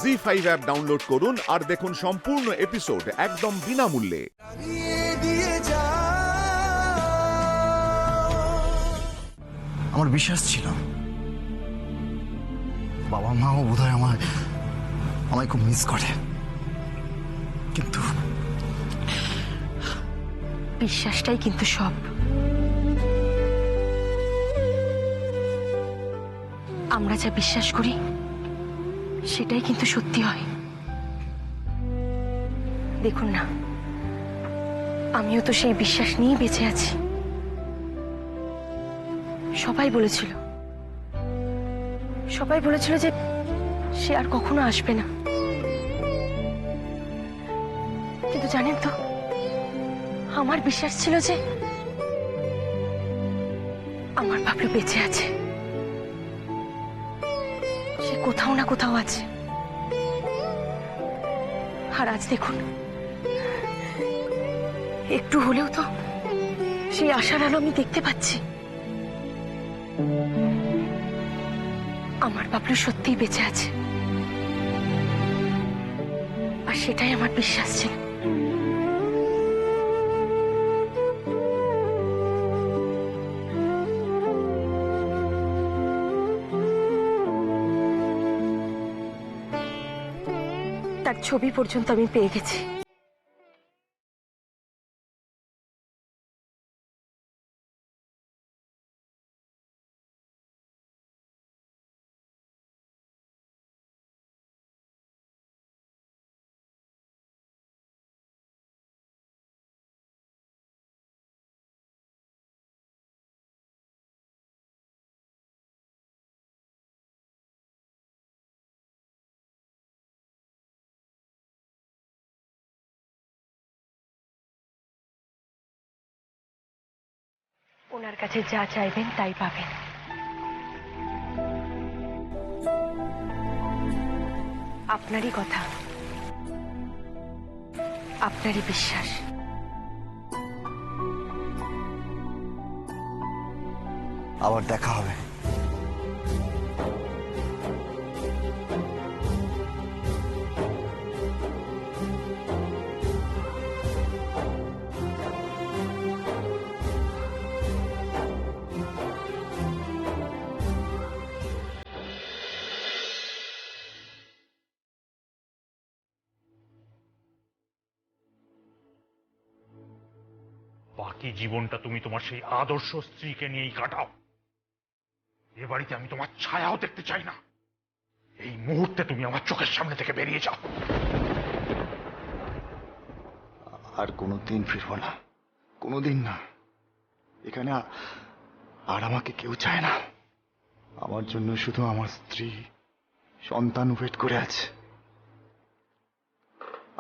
ZEE5 app download করুন আর দেখুন সম্পূর্ণ এপিসোড একদম বিনামূল্যে। আমার বিশ্বাস ছিল বাবা মাও বোধহয় আমায় খুব মিস করে, কিন্তু বিশ্বাসটাই কিন্তু সব। আমরা যা বিশ্বাস করি সেটাই কিন্তু সত্যি হয়। দেখুন না, আমিও তো সেই বিশ্বাস নিয়েই বেঁচে আছি। সবাই বলেছিল যে সে আর কখনো আসবে না, কিন্তু জানেন তো, আমার বিশ্বাস ছিল যে আমার বাবলু বেঁচে আছে, সে কোথাও না কোথাও আছে। আর আজ দেখুন, একটু হলেও তো সেই আশার আলো আমি দেখতে পাচ্ছি। আমার বাবলু সত্যিই বেঁচে আছে, আর সেটাই আমার বিশ্বাস ছিল। তার ছবি পর্যন্ত আমি পেয়ে গেছি। ওনার কাছে যা চাইবেন তাই পাবেন। আপনারই কথা, আপনারই বিশ্বাস। আবার দেখা হবে। বাকি জীবনটা তুমি তোমার সেই আদর্শ স্ত্রীকে নিয়েই কাটাও। এ বাড়িতে আমি তোমার ছায়াও দেখতে চাই না। এই মুহূর্তে তুমি আমার চোখের সামনে থেকে বেরিয়ে যাও। আর কোনোদিন ফিরবো না, কোনোদিন না। এখানে আর আমাকে কেউ চায় না। আমার জন্য শুধু আমার স্ত্রী, সন্তান ওয়েট করে আছে।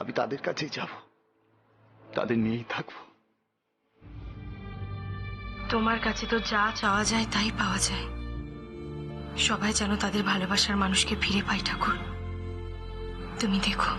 আমি তাদের কাছেই যাব, তাদের নিয়েই থাকবো। তোমার কাছে তো যা চাওয়া যায় তাই পাওয়া যায়। সবাই যেন তাদের ভালোবাসার মানুষকে ফিরে পায় ঠাকুর। তুমি দেখো,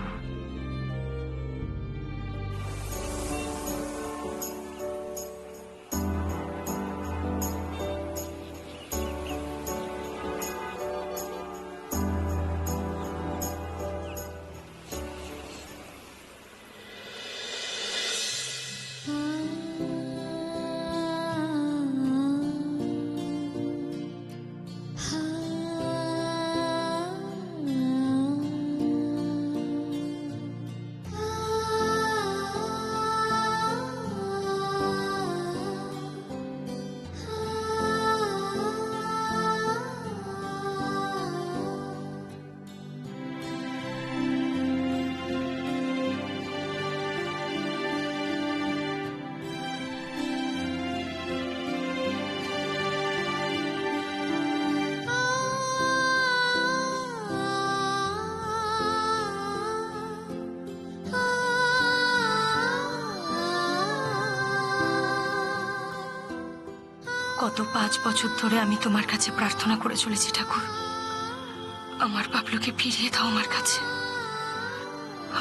গত 5 বছর ধরে আমি তোমার কাছে প্রার্থনা করে চলেছি ঠাকুর, আমার বাবলুকে ফিরিয়ে দাও আমার কাছে।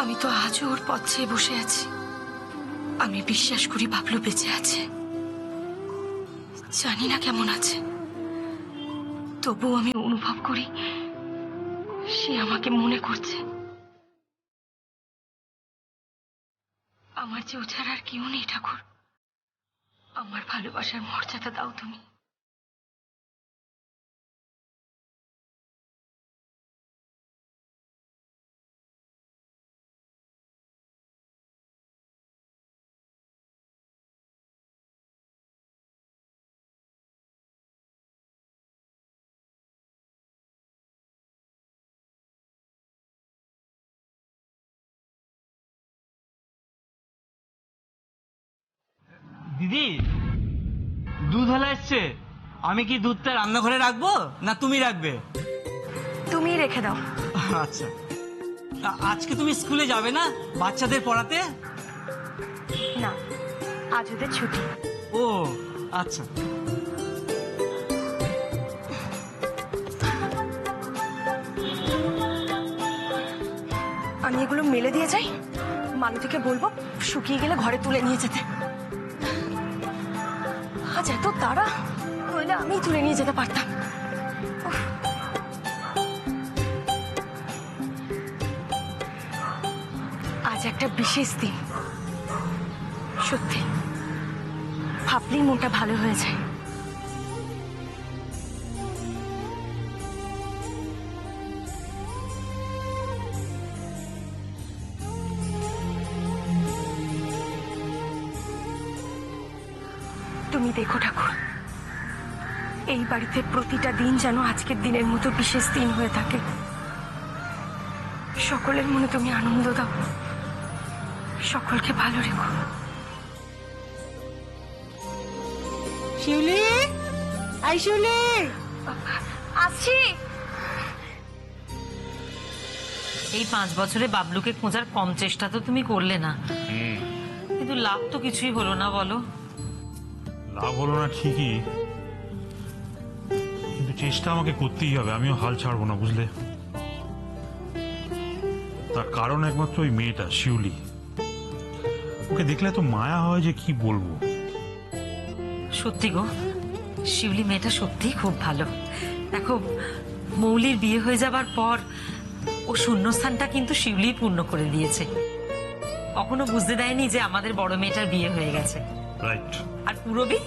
আমি তো আজও ওর পথ চেয়ে বসে আছি। আমি বিশ্বাস করি বাবলু বেঁচে আছে, জানি না কেমন আছে, তবুও আমি অনুভব করি ও সে আমাকে মনে করছে। আমার যে ও ছাড়া আর কেউ নেই ঠাকুর। আমার ভালোবাসার মর্যাদা দাও তুমি। দিদি, দুধওয়ালা এসছে। আমি কি দুধটা রান্নাঘরে রাখবো না তুমি রাখবে? তুমি রেখে দাও। আচ্ছা, আজকে তুমি স্কুলে যাবে না বাচ্চাদের পড়াতে? না, আজ ওদের ছুটি। ও আচ্ছা। আমি এগুলো মেলে দিয়ে যাই। মালতীকে বলবো শুকিয়ে গেলে ঘরে তুলে নিয়ে যেতে। আজ এত তাড়া, নইলে আমিই তুলে নিয়ে যেতে পারতাম। উফ। আজ একটা বিশেষ দিন, সত্যি ভাবলেই মনটা ভালো হয়ে যায়। তুমি দেখো ঠাকুর, এই বাড়িতে প্রতিটা দিন যেন আজকের দিনের মতো বিশেষ দিন হয়ে থাকে। সকলের মনে তুমি আনন্দ দাও, সকলকে ভালো রেখো। শিউলি, আই শিউলি, আসছি। এই 5 বছরে বাবলুকে খোঁজার কম চেষ্টা তো তুমি করলে না, কিন্তু লাভ তো কিছুই হলো না বলো। লাভ হলো না ঠিকই, কিন্তু চেষ্টা আমাকে করতেই হবে। আমিও হাল ছাড়বো না, বুঝলে? তার কারণ একমাত্র ওই মেয়েটা শিউলি। ওকে দেখলে তো মায়া হয় যে কি বলবো। সত্যি গো, শিউলি মেয়েটা সত্যিই খুব ভালো। দেখো, মৌলির বিয়ে হয়ে যাবার পর ও শূন্যস্থানটা কিন্তু শিউলি পূর্ণ করে দিয়েছে। কখনো বুঝতে দেয়নি যে আমাদের বড় মেয়েটার বিয়ে হয়ে গেছে। রাইট। আর পুরবি,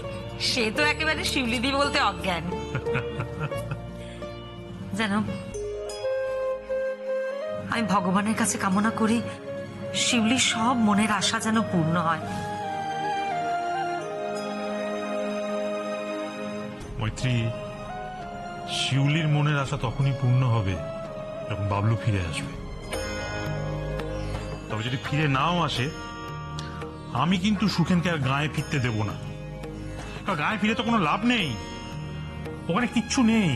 সে তো একেবারে শিউলিদি বলতে অজ্ঞান। জানো, আমি ভগবানের কাছে কামনা করি শিউলির সব মনের আশা যেন পূর্ণ হয়। মৈত্রী, শিউলির মনের আশা তখনই পূর্ণ হবে যখন বাবলু ফিরে আসবে। তবে যদি ফিরে নাও আসে, আমি কিন্তু সুখেনকে আর গায়ে ফিরতে দেব না। গায়ে ফিরে তো কোনো লাভ নেই, ওখানে কিচ্ছু নেই।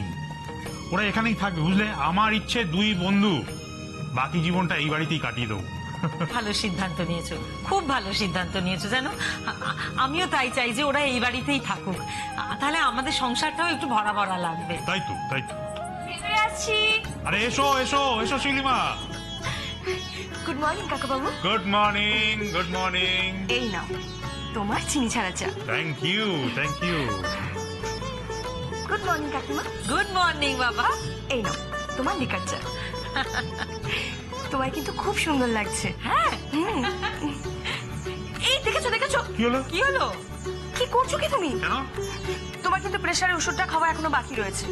ওরা এখানেই থাকবে, বুঝলে? আমার ইচ্ছে 2 বন্ধু বাকি জীবনটা এই বাড়িতেই কাটিয়ে দেবো। ভালো সিদ্ধান্ত নিয়েছো, খুব ভালো সিদ্ধান্ত নিয়েছো। জানো, আমিও তাই চাই যে ওরা এই বাড়িতেই থাকুক। তাহলে আমাদের সংসারটাও একটু ভরা ভরা লাগবে। তাই তো, তাই তো। আসছি। আরে এসো এসো এসো শিউলিমা। গুড মর্নিং কাকাবাবু। Good morning, good morning. এই নাও তোমার চিনি ছাড়া চা। Thank you, thank you. Good morning কাকিমা। গুড মর্নিং বাবা। এই নাও তোমার লিকার চা। তোমায় কিন্তু খুব সুন্দর লাগছে। হ্যাঁ, এই দেখেছো দেখেছো? কি হলো? কি হলো? কি করছো কি তুমি? কেন? তোমার কিন্তু প্রেসারের ওষুধটা খাওয়া এখনো বাকি রয়েছে,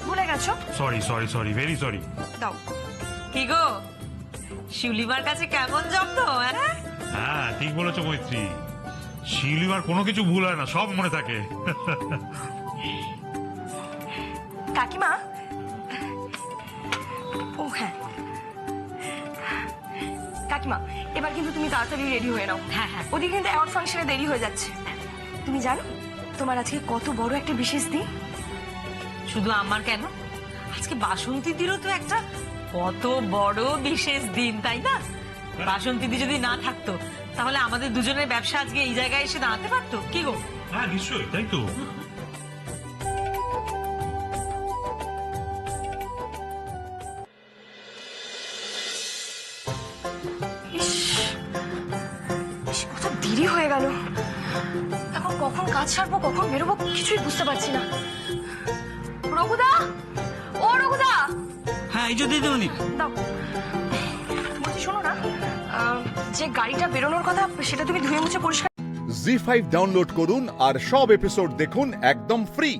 ভুলে গেছো? Sorry sorry sorry, very sorry. দাও। কি গো, শিউলিমার কাছে কেমন যত্ন? হ্যাঁ, ঠিক বলেছো মৈত্রী। শিউলিমার কোনো কিছু ভুল হয় না, সব মনে থাকে। কাকিমা, ও হ্যাঁ কাকিমা, এবার কিন্তু তুমি তাড়াতাড়ি রেডি হয়ে নাও। হ্যাঁ হ্যাঁ। ওদিকে কিন্তু অ্যাওয়ার্ড ফাংশনে দেরি হয়ে যাচ্ছে। তুমি জানো তোমার আজকে কত বড় একটা বিশেষ দিন? শুধু আমার কেন, আজকে বাসন্তীদিরও তো একটা কত বড় বিশেষ দিন, তাই না? বাসন্তীদি যদি না থাকতো তাহলে আমাদের দুজনের ব্যবসা আজকে এই জায়গায় এসে দাঁড়াতে পারতো? কি গো? হ্যাঁ নিশ্চয়ই, তাই তো। ইস, কত দেরি হয়ে গেল। এখন কখন কাজ সারবো, কখন বেরোবো কিছুই বুঝতে পারছি না। রঘুদা, ও রঘুদা। হ্যাঁ এই যে দিদিমণি, দাও বলছি, শোনো না, যে গাড়িটা বেরোনোর কথা সেটা তুমি ধুয়ে মুছে পরিষ্কার। জি5 ডাউনলোড করুন আর সব এপিসোড দেখুন একদম ফ্রি।